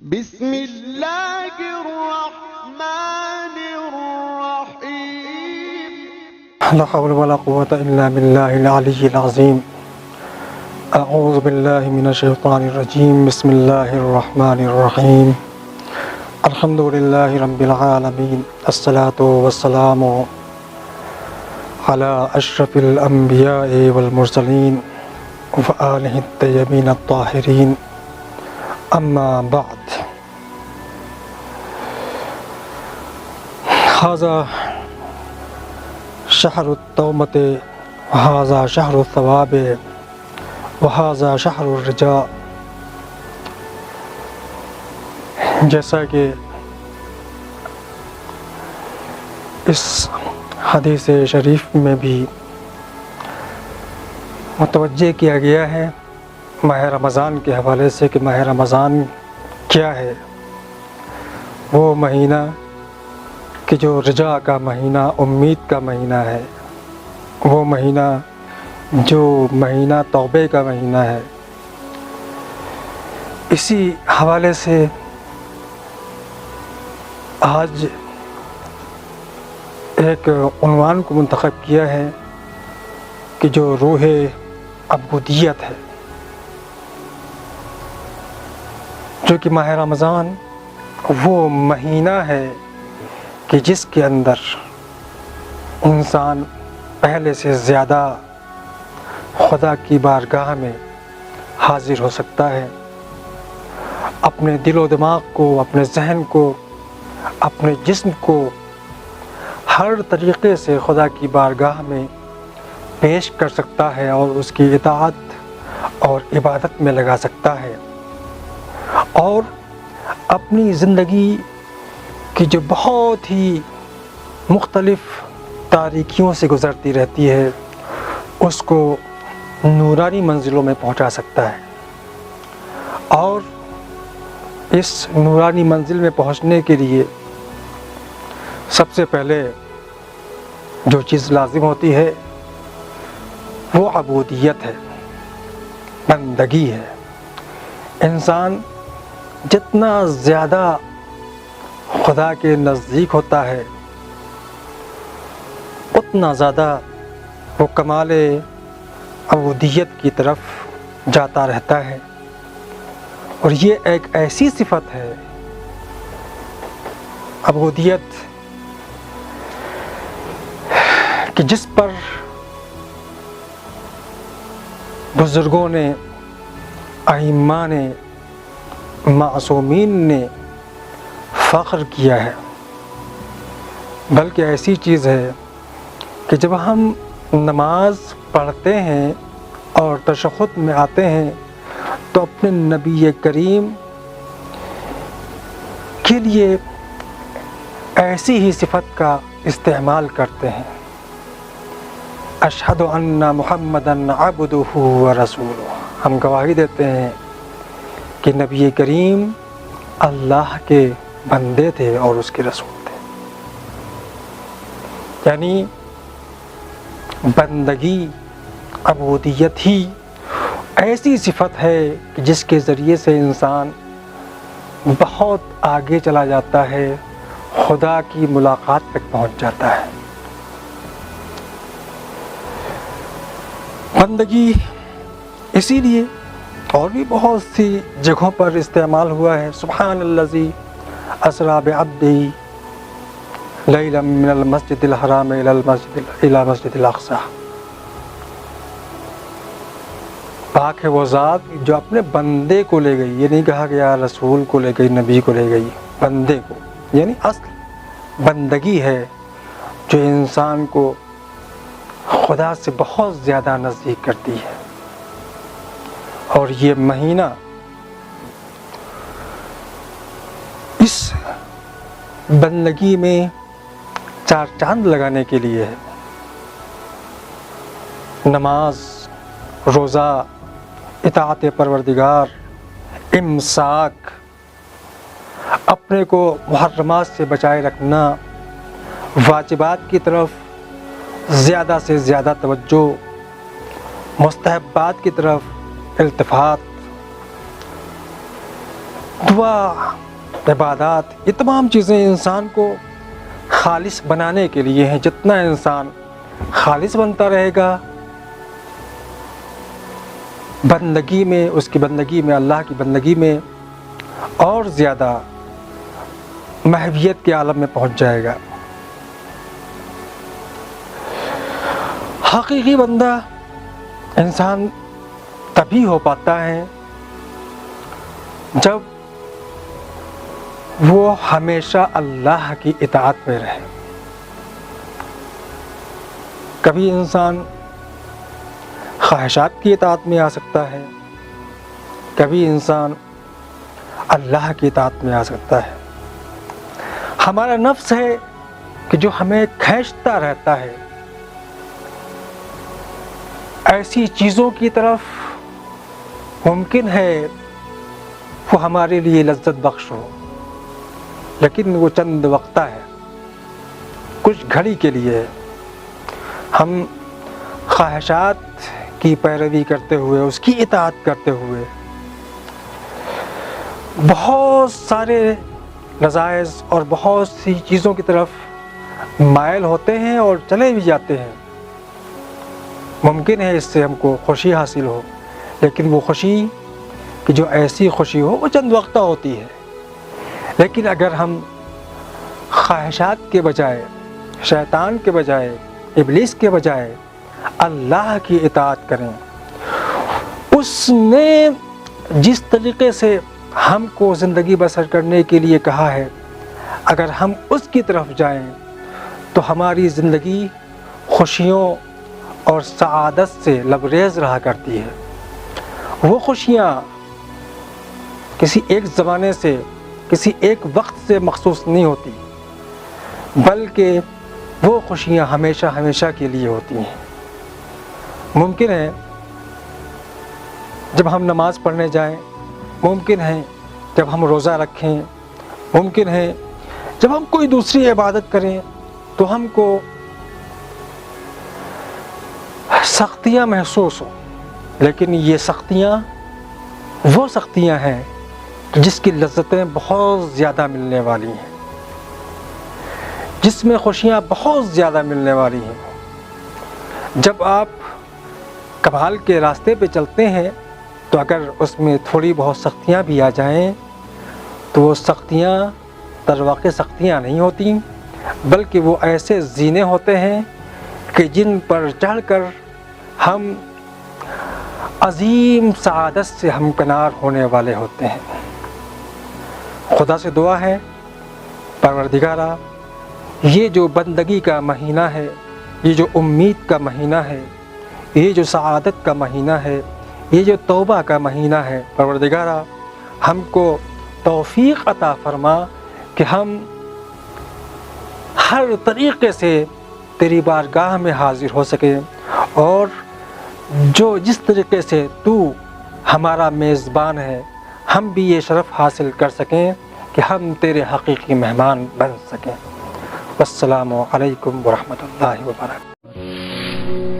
بسم اللہ الرحمن الرحیم لا حول ولا قوة إلا بالله العلي العظيم. أعوذ بالله من الشيطان الرجيم. بسم الله الرحمن الرحيم. الحمد لله رب العالمين. الصلاة والسلام على أشرف الأنبياء والمرسلين وآله الطيبين الطاهرين. أما بعد. هذا شہر التوبۃ وہذا شہر الثواب وہذا شہر الرجاء. جیسا کہ اس حدیث شریف میں بھی متوجہ کیا گیا ہے ماہ رمضان کے حوالے سے کہ ماہ رمضان کیا ہے. وہ مہینہ کہ جو رجاء کا مہینہ، امید کا مہینہ ہے، وہ مہینہ جو مہینہ توبے کا مہینہ ہے. اسی حوالے سے آج ایک عنوان کو منتخب کیا ہے کہ جو روح عبودیت ہے، جو کہ ماہ رمضان وہ مہینہ ہے کہ جس کے اندر انسان پہلے سے زیادہ خدا کی بارگاہ میں حاضر ہو سکتا ہے. اپنے دل و دماغ کو، اپنے ذہن کو، اپنے جسم کو ہر طریقے سے خدا کی بارگاہ میں پیش کر سکتا ہے اور اس کی اطاعت اور عبادت میں لگا سکتا ہے. اور اپنی زندگی کہ جو بہت ہی مختلف تاریکیوں سے گزرتی رہتی ہے، اس کو نورانی منزلوں میں پہنچا سکتا ہے. اور اس نورانی منزل میں پہنچنے کے لیے سب سے پہلے جو چیز لازم ہوتی ہے وہ عبودیت ہے، بندگی ہے. انسان جتنا زیادہ خدا کے نزدیک ہوتا ہے اتنا زیادہ وہ کمال عبودیت کی طرف جاتا رہتا ہے. اور یہ ایک ایسی صفت ہے عبودیت کہ جس پر بزرگوں نے، ائمہ نے، معصومین نے فخر کیا ہے. بلکہ ایسی چیز ہے کہ جب ہم نماز پڑھتے ہیں اور تشہد میں آتے ہیں تو اپنے نبی کریم کے لیے ایسی ہی صفت کا استعمال کرتے ہیں. اشہد ان محمدً عبدہ ورسولہ. ہم گواہی دیتے ہیں کہ نبی کریم اللہ کے بندے تھے اور اس کے رسول تھے. یعنی بندگی، عبودیت ہی ایسی صفت ہے کہ جس کے ذریعے سے انسان بہت آگے چلا جاتا ہے، خدا کی ملاقات تک پہنچ جاتا ہے. بندگی اسی لیے اور بھی بہت سی جگہوں پر استعمال ہوا ہے. سبحان الذی اسریٰ بعبدہ لیلا من المسجد الحرام الی مسجد الاقصی. پاک ہے وہ ذات جو اپنے بندے کو لے گئی. یہ نہیں کہا گیا رسول کو لے گئی، نبی کو لے گئی، بندے کو. یعنی اصل بندگی ہے جو انسان کو خدا سے بہت زیادہ نزدیک کرتی ہے. اور یہ مہینہ اس بندگی میں چار چاند لگانے کے لیے ہے. نماز، روزہ، اطاعت پروردگار، امساک، اپنے کو محرمات سے بچائے رکھنا، واجبات کی طرف زیادہ سے زیادہ توجہ، مستحبات کی طرف التفات، دعا، عبادات، یہ تمام چیزیں انسان کو خالص بنانے کے لیے ہیں۔ جتنا انسان خالص بنتا رہے گا بندگی میں، اس کی بندگی میں، اللہ کی بندگی میں اور زیادہ محویت کے عالم میں پہنچ جائے گا۔ حقیقی بندہ انسان تبھی ہو پاتا ہے جب وہ ہمیشہ اللہ کی اطاعت میں رہے۔ کبھی انسان خواہشات کی اطاعت میں آ سکتا ہے، کبھی انسان اللہ کی اطاعت میں آ سکتا ہے۔ ہمارا نفس ہے کہ جو ہمیں کھینچتا رہتا ہے ایسی چیزوں کی طرف، ممکن ہے وہ ہمارے لیے لذت بخش ہو لیکن وہ چند وقتہ ہے، کچھ گھڑی کے لیے ہے۔ ہم خواہشات کی پیروی کرتے ہوئے، اس کی اطاعت کرتے ہوئے بہت سارے لذائذ اور بہت سی چیزوں کی طرف مائل ہوتے ہیں اور چلے بھی جاتے ہیں۔ ممکن ہے اس سے ہم کو خوشی حاصل ہو، لیکن وہ خوشی کہ جو ایسی خوشی ہو وہ چند وقتہ ہوتی ہے۔ لیکن اگر ہم خواہشات کے بجائے، شیطان کے بجائے، ابلیس کے بجائے اللہ کی اطاعت کریں، اس نے جس طریقے سے ہم کو زندگی بسر کرنے کے لیے کہا ہے، اگر ہم اس کی طرف جائیں تو ہماری زندگی خوشیوں اور سعادت سے لبریز رہا کرتی ہے۔ وہ خوشیاں کسی ایک زمانے سے، کسی ایک وقت سے مخصوص نہیں ہوتی، بلکہ وہ خوشیاں ہمیشہ ہمیشہ کے لیے ہوتی ہیں۔ ممکن ہے جب ہم نماز پڑھنے جائیں، ممکن ہے جب ہم روزہ رکھیں، ممکن ہے جب ہم کوئی دوسری عبادت کریں تو ہم کو سختیاں محسوس ہوں، لیکن یہ سختیاں وہ سختیاں ہیں جس کی لذتیں بہت زیادہ ملنے والی ہیں، جس میں خوشیاں بہت زیادہ ملنے والی ہیں۔ جب آپ کمال کے راستے پہ چلتے ہیں تو اگر اس میں تھوڑی بہت سختیاں بھی آ جائیں تو وہ سختیاں در واقع سختیاں نہیں ہوتیں، بلکہ وہ ایسے زینے ہوتے ہیں کہ جن پر چڑھ کر ہم عظیم سعادت سے ہمکنار ہونے والے ہوتے ہیں۔ خدا سے دعا ہے، پروردگارا، یہ جو بندگی کا مہینہ ہے، یہ جو امید کا مہینہ ہے، یہ جو سعادت کا مہینہ ہے، یہ جو توبہ کا مہینہ ہے، پروردگارا ہم کو توفیق عطا فرما کہ ہم ہر طریقے سے تیری بارگاہ میں حاضر ہو سکیں، اور جو جس طریقے سے تو ہمارا میزبان ہے، ہم بھی یہ شرف حاصل کر سکیں کہ ہم تیرے حقیقی مہمان بن سکیں۔ والسلام علیکم ورحمۃ اللہ وبرکاتہ۔